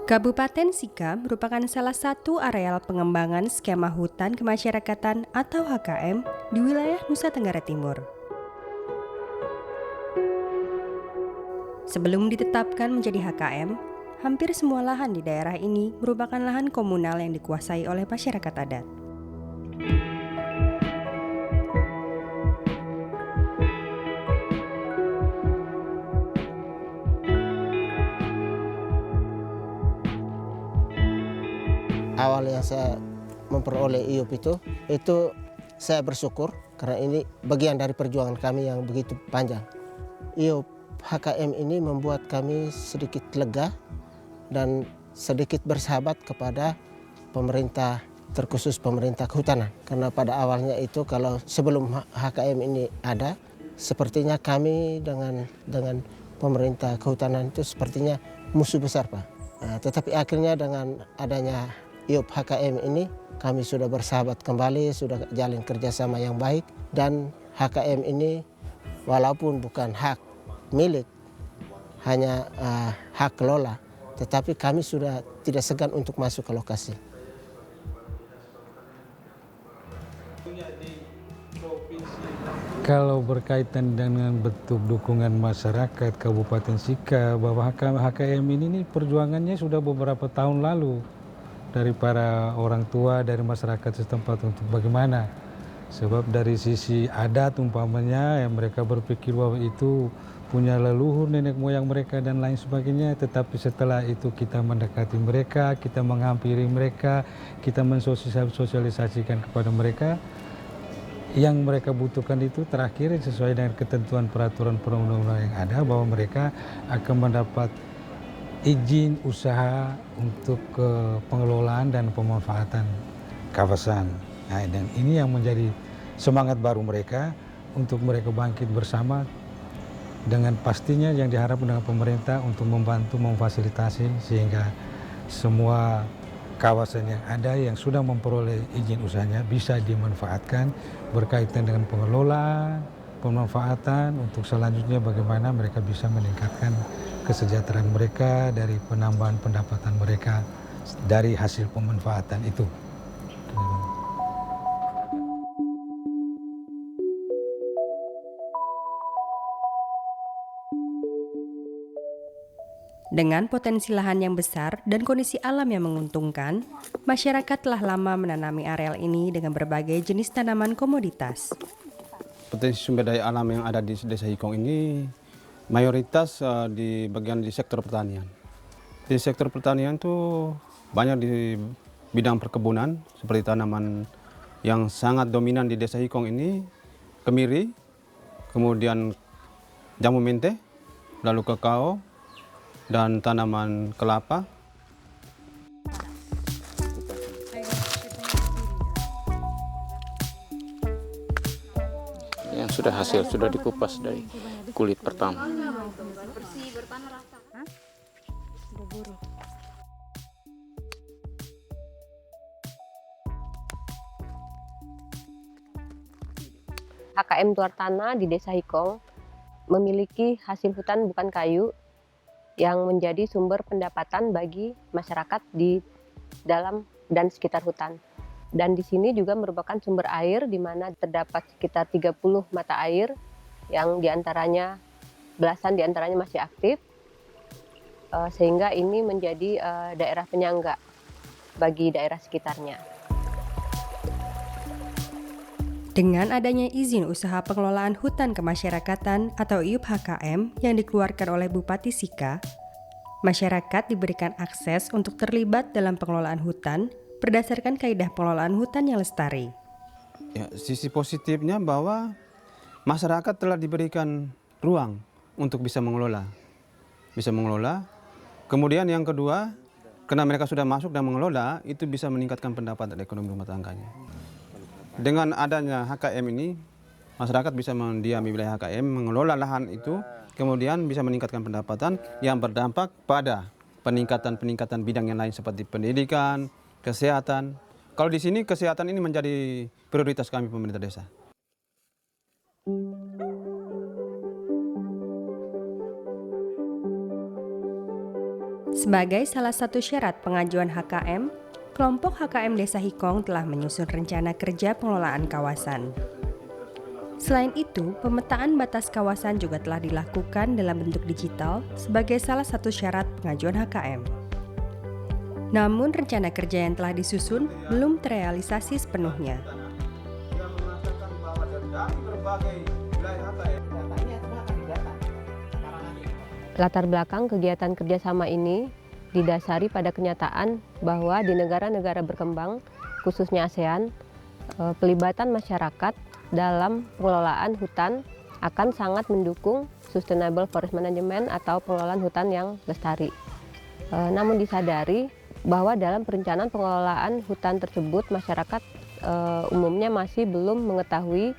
Kabupaten Sika merupakan salah satu areal pengembangan skema hutan kemasyarakatan atau HKM di wilayah Nusa Tenggara Timur. Sebelum ditetapkan menjadi HKM, hampir semua lahan di daerah ini merupakan lahan komunal yang dikuasai oleh masyarakat adat. Awal yang saya memperoleh IUP itu saya bersyukur karena ini bagian dari perjuangan kami yang begitu panjang. IUP HKM ini membuat kami sedikit lega dan sedikit bersahabat kepada pemerintah, terkhusus pemerintah kehutanan. Karena pada awalnya itu kalau sebelum HKM ini ada, sepertinya kami dengan pemerintah kehutanan itu sepertinya musuh besar, Pak. Nah, tetapi akhirnya dengan adanya IUP HKM ini kami sudah bersahabat kembali, sudah jalin kerjasama yang baik, dan HKM ini walaupun bukan hak milik, hanya hak kelola, tetapi kami sudah tidak segan untuk masuk ke lokasi. Kalau berkaitan dengan bentuk dukungan masyarakat Kabupaten Sika, bahwa HKM ini perjuangannya sudah beberapa tahun lalu dari para orang tua, dari masyarakat setempat untuk bagaimana. Sebab dari sisi adat umpamanya yang mereka berpikir bahwa itu punya leluhur nenek moyang mereka dan lain sebagainya. Tetapi setelah itu kita mendekati mereka, kita menghampiri mereka, kita mensosialisasikan kepada mereka. Yang mereka butuhkan itu terakhir sesuai dengan ketentuan peraturan perundang-undangan yang ada, bahwa mereka akan mendapat izin usaha untuk pengelolaan dan pemanfaatan kawasan. Nah, dan ini yang menjadi semangat baru mereka untuk mereka bangkit bersama, dengan pastinya yang diharapkan dengan pemerintah untuk membantu memfasilitasi sehingga semua kawasan yang ada yang sudah memperoleh izin usahanya bisa dimanfaatkan berkaitan dengan pengelolaan, pemanfaatan untuk selanjutnya bagaimana mereka bisa meningkatkan kesejahteraan mereka dari penambahan pendapatan mereka dari hasil pemanfaatan itu. Dengan potensi lahan yang besar dan kondisi alam yang menguntungkan, masyarakat telah lama menanami areal ini dengan berbagai jenis tanaman komoditas. Potensi sumber daya alam yang ada di Desa Hikong ini mayoritas di bagian di sektor pertanian. Di sektor pertanian itu banyak di bidang perkebunan, seperti tanaman yang sangat dominan di Desa Hikong ini, kemiri, kemudian jamu mente, lalu kakao, dan tanaman kelapa. Yang sudah hasil, sudah dikupas dari kulit pertama. HKM Tuartana di Desa Hikong memiliki hasil hutan bukan kayu yang menjadi sumber pendapatan bagi masyarakat di dalam dan sekitar hutan. Dan di sini juga merupakan sumber air di mana terdapat sekitar 30 mata air yang diantaranya belasan diantaranya masih aktif, sehingga ini menjadi daerah penyangga bagi daerah sekitarnya. Dengan adanya izin usaha pengelolaan hutan kemasyarakatan atau IUP HKM yang dikeluarkan oleh Bupati Sika, masyarakat diberikan akses untuk terlibat dalam pengelolaan hutan berdasarkan kaidah pengelolaan hutan yang lestari. Ya, sisi positifnya bahwa masyarakat telah diberikan ruang untuk bisa mengelola. Kemudian yang kedua, karena mereka sudah masuk dan mengelola, itu bisa meningkatkan pendapatan ekonomi rumah tangganya. Dengan adanya HKM ini, masyarakat bisa mendiami wilayah HKM, mengelola lahan itu, kemudian bisa meningkatkan pendapatan yang berdampak pada peningkatan bidang yang lain seperti pendidikan, kesehatan. Kalau di sini kesehatan ini menjadi prioritas kami pemerintah desa. Sebagai salah satu syarat pengajuan HKM, kelompok HKM Desa Hikong telah menyusun rencana kerja pengelolaan kawasan. Selain itu, pemetaan batas kawasan juga telah dilakukan dalam bentuk digital sebagai salah satu syarat pengajuan HKM. Namun rencana kerja yang telah disusun belum terrealisasi sepenuhnya. Latar belakang kegiatan kerjasama ini didasari pada kenyataan bahwa di negara-negara berkembang, khususnya ASEAN, pelibatan masyarakat dalam pengelolaan hutan akan sangat mendukung sustainable forest management atau pengelolaan hutan yang lestari. Namun disadari bahwa dalam perencanaan pengelolaan hutan tersebut masyarakat umumnya masih belum mengetahui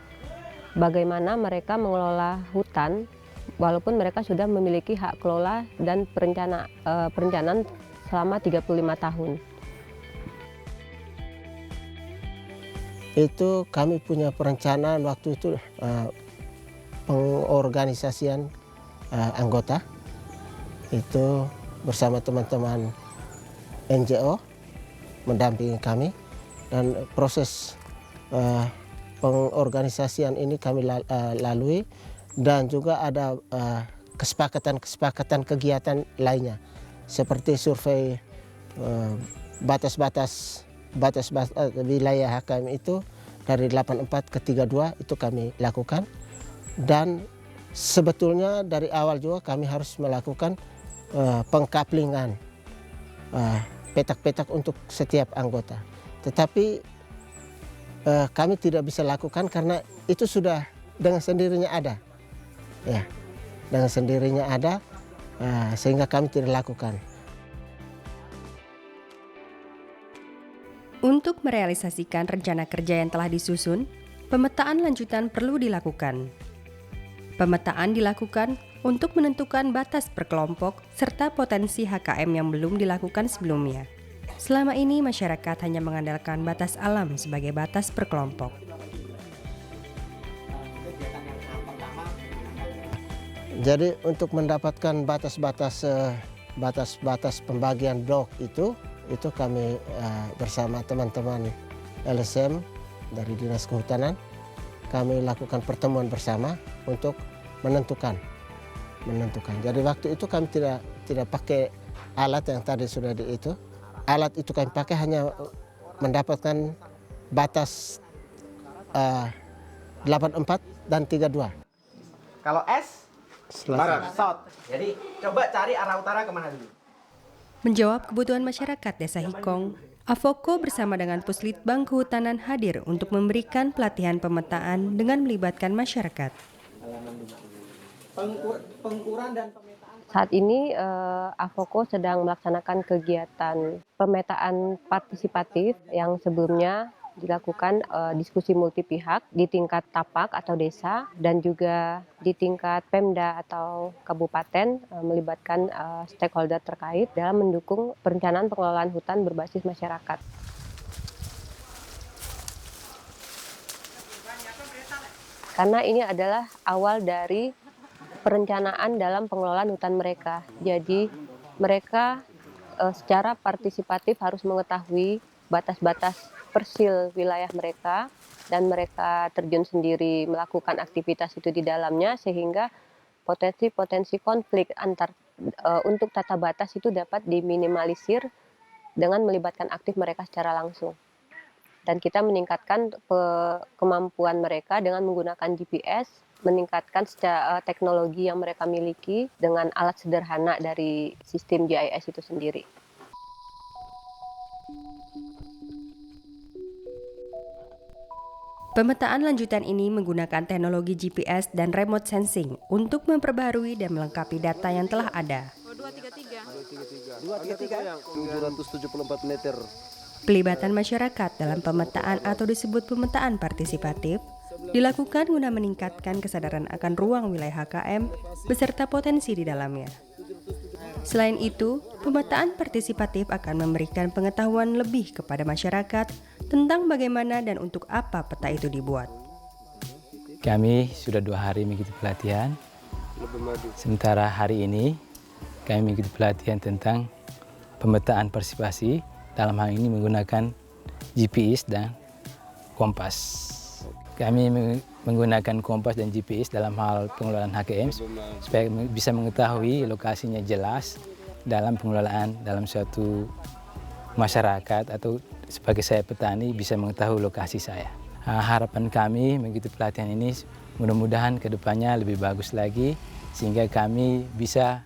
bagaimana mereka mengelola hutan walaupun mereka sudah memiliki hak kelola dan perencanaan selama 35 tahun. Itu kami punya perencanaan waktu itu pengorganisasian anggota itu bersama teman-teman NGO mendampingi kami, dan proses pengorganisasian ini kami lalui, dan juga ada kesepakatan kegiatan lainnya seperti survei batas-batas wilayah HKM itu dari 84 ke 32 itu kami lakukan, dan sebetulnya dari awal juga kami harus melakukan pengkaplingan petak-petak untuk setiap anggota, tetapi kami tidak bisa lakukan karena itu sudah dengan sendirinya ada. Ya, dengan sendirinya ada, sehingga kami tidak lakukan. Untuk merealisasikan rencana kerja yang telah disusun, pemetaan lanjutan perlu dilakukan. Pemetaan dilakukan untuk menentukan batas per kelompok serta potensi HKM yang belum dilakukan sebelumnya. Selama ini masyarakat hanya mengandalkan batas alam sebagai batas per kelompok. Jadi untuk mendapatkan batas-batas pembagian blok itu kami bersama teman-teman LSM dari Dinas Kehutanan, kami lakukan pertemuan bersama untuk menentukan. Jadi waktu itu kami tidak pakai alat yang tadi sudah itu. Alat itu kami pakai hanya mendapatkan batas 84 dan 32. Kalau S, barat, south. Jadi coba cari arah utara kemana dulu? Menjawab kebutuhan masyarakat Desa Hikong, Avoko bersama dengan Puslitbang Kehutanan hadir untuk memberikan pelatihan pemetaan dengan melibatkan masyarakat. Pengukuran dan pemetaan. Saat ini Avoko sedang melaksanakan kegiatan pemetaan partisipatif yang sebelumnya dilakukan diskusi multi pihak di tingkat tapak atau desa dan juga di tingkat Pemda atau kabupaten melibatkan stakeholder terkait dalam mendukung perencanaan pengelolaan hutan berbasis masyarakat. Karena ini adalah awal dari perencanaan dalam pengelolaan hutan mereka. Jadi mereka secara partisipatif harus mengetahui batas-batas persil wilayah mereka dan mereka terjun sendiri melakukan aktivitas itu di dalamnya sehingga potensi-potensi konflik untuk tata batas itu dapat diminimalisir dengan melibatkan aktif mereka secara langsung. Dan kita meningkatkan kemampuan mereka dengan menggunakan GPS, meningkatkan teknologi yang mereka miliki dengan alat sederhana dari sistem GIS itu sendiri. Pemetaan lanjutan ini menggunakan teknologi GPS dan remote sensing untuk memperbaharui dan melengkapi data yang telah ada. 774 meter. Pelibatan masyarakat dalam pemetaan atau disebut pemetaan partisipatif dilakukan guna meningkatkan kesadaran akan ruang wilayah HKM beserta potensi di dalamnya. Selain itu, pemetaan partisipatif akan memberikan pengetahuan lebih kepada masyarakat tentang bagaimana dan untuk apa peta itu dibuat. Kami sudah 2 hari mengikuti pelatihan. Sementara hari ini kami mengikuti pelatihan tentang pemetaan partisipasi, dalam hal ini menggunakan GPS dan kompas. Kami menggunakan kompas dan GPS dalam hal pengelolaan HKM supaya bisa mengetahui lokasinya jelas dalam pengelolaan dalam suatu masyarakat, atau sebagai saya petani bisa mengetahui lokasi saya. Harapan kami begitu pelatihan ini mudah-mudahan kedepannya lebih bagus lagi, sehingga kami bisa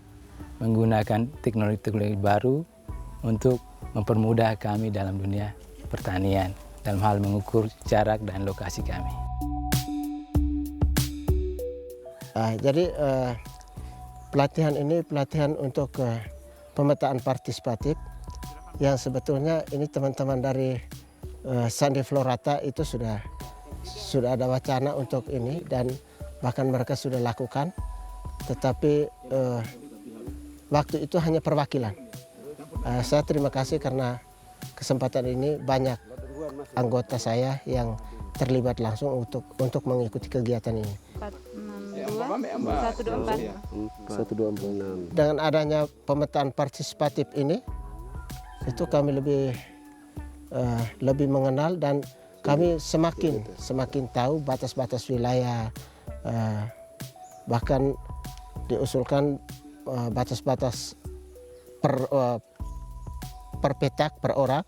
menggunakan teknologi-teknologi baru untuk mempermudah kami dalam dunia pertanian, dalam hal mengukur jarak dan lokasi kami. Jadi pelatihan ini pelatihan untuk pemetaan partisipatif yang sebetulnya ini teman-teman dari Sandi Florata itu sudah ada wacana untuk ini, dan bahkan mereka sudah lakukan, tetapi waktu itu hanya perwakilan. Saya terima kasih karena kesempatan ini banyak anggota saya yang terlibat langsung untuk mengikuti kegiatan ini. 1246. Dengan adanya pemetaan partisipatif ini, itu kami lebih mengenal, dan kami semakin tahu batas-batas wilayah, bahkan diusulkan batas-batas per petak per orang,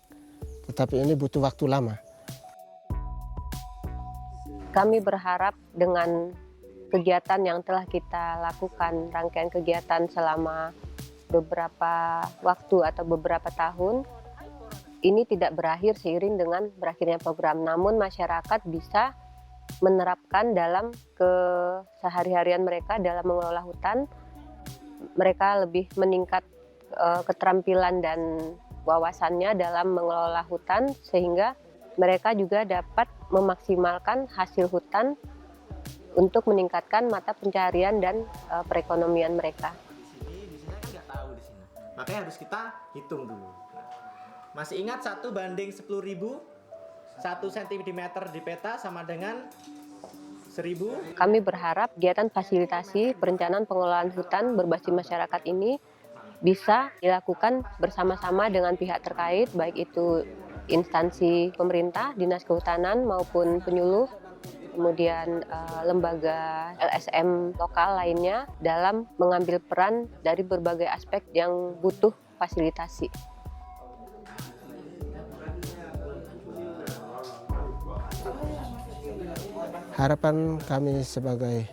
tetapi ini butuh waktu lama. Kami berharap dengan kegiatan yang telah kita lakukan, rangkaian kegiatan selama beberapa waktu atau beberapa tahun, ini tidak berakhir seiring dengan berakhirnya program, namun masyarakat bisa menerapkan dalam kesehari-harian mereka dalam mengelola hutan. Mereka lebih meningkat keterampilan dan wawasannya dalam mengelola hutan, sehingga mereka juga dapat memaksimalkan hasil hutan untuk meningkatkan mata pencarian dan perekonomian mereka. Di sini kan nggak tahu di sini. Makanya harus kita hitung dulu. Masih ingat 1:10.000, 1 cm di peta sama dengan 1000. Kami berharap kegiatan fasilitasi perencanaan pengelolaan hutan berbasis masyarakat ini bisa dilakukan bersama-sama dengan pihak terkait, baik itu instansi pemerintah, dinas kehutanan maupun penyuluh, kemudian lembaga LSM lokal lainnya dalam mengambil peran dari berbagai aspek yang butuh fasilitasi. Harapan kami sebagai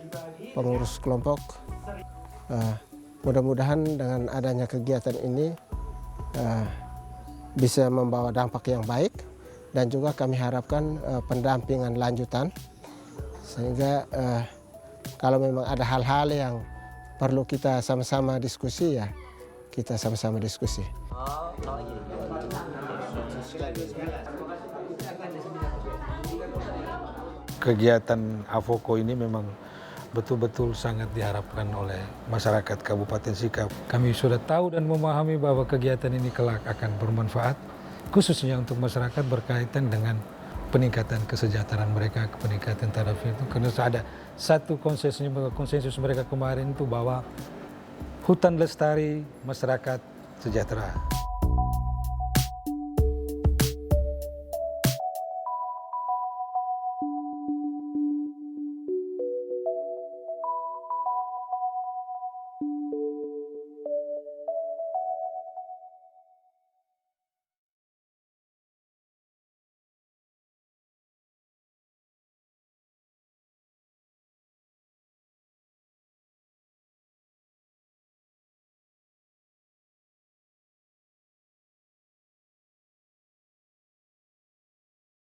pengurus kelompok, mudah-mudahan dengan adanya kegiatan ini bisa membawa dampak yang baik, dan juga kami harapkan pendampingan lanjutan, sehingga kalau memang ada hal-hal yang perlu kita sama-sama diskusi, ya kita sama-sama diskusi. Kegiatan Avoko ini memang betul-betul sangat diharapkan oleh masyarakat Kabupaten Sika. Kami sudah tahu dan memahami bahwa kegiatan ini kelak akan bermanfaat, khususnya untuk masyarakat berkaitan dengan peningkatan kesejahteraan mereka, peningkatan taraf itu. Karena ada satu konsensus mereka kemarin itu bahwa hutan lestari, masyarakat sejahtera.